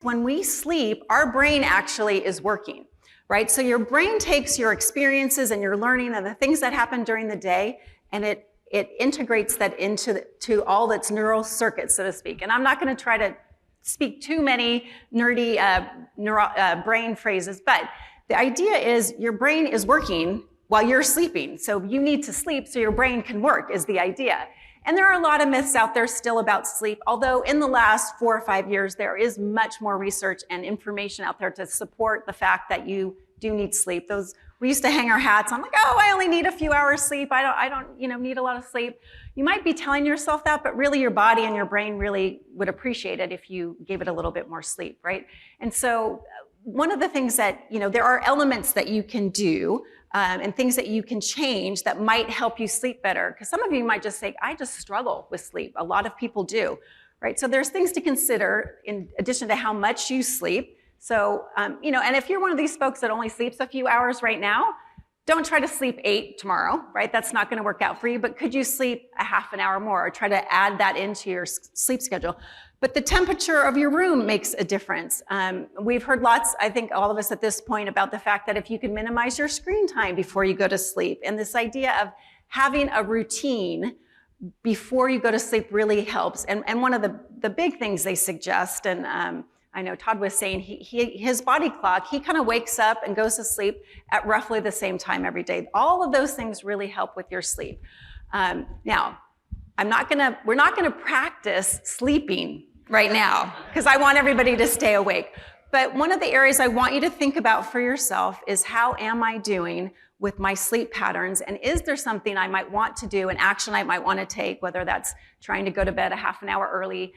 When we sleep, our brain actually is working, right? So your brain takes your experiences and your learning and the things that happen during the day, and it integrates that into all its neural circuits, so to speak. And I'm not going to try to speak too many nerdy brain phrases, but the idea is your brain is working while you're sleeping. So you need to sleep so your brain can work, is the idea. And there are a lot of myths out there still about sleep, although in the last 4 or 5 years, there is much more research and information out there to support the fact that you do need sleep. We used to hang our hats on like, oh, I only need a few hours sleep. I don't need a lot of sleep. You might be telling yourself that, but really your body and your brain really would appreciate it if you gave it a little bit more sleep, right? And so one of the things that, there are elements that you can do and things that you can change that might help you sleep better. Because some of you might just say, I just struggle with sleep. A lot of people do, right? So there's things to consider in addition to how much you sleep. So, and if you're one of these folks that only sleeps a few hours right now, don't try to sleep 8 tomorrow, right? That's not going to work out for you. But could you sleep a half an hour more or try to add that into your sleep schedule? But the temperature of your room makes a difference. We've heard lots, I think all of us at this point, about the fact that if you can minimize your screen time before you go to sleep, and this idea of having a routine before you go to sleep really helps. And one of the big things they suggest, and I know Todd was saying his body clock, he kind of wakes up and goes to sleep at roughly the same time every day. All of those things really help with your sleep. Now, we're not gonna practice sleeping right now, because I want everybody to stay awake. But one of the areas I want you to think about for yourself is, how am I doing with my sleep patterns? And is there something I might want to do, an action I might want to take, whether that's trying to go to bed a half an hour early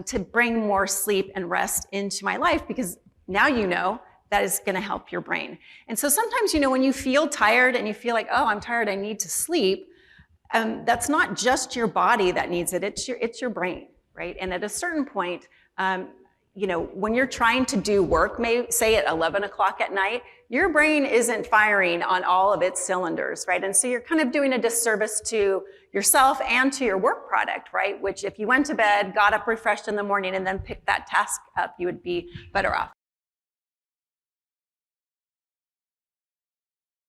to bring more sleep and rest into my life, because now that is going to help your brain. And so sometimes, when you feel tired and you feel like, oh, I'm tired, I need to sleep, that's not just your body that needs it, it's your brain. Right? And at a certain point, when you're trying to do work, say at 11 o'clock at night, your brain isn't firing on all of its cylinders, right? And so you're kind of doing a disservice to yourself and to your work product, right? Which if you went to bed, got up refreshed in the morning, and then picked that task up, you would be better off.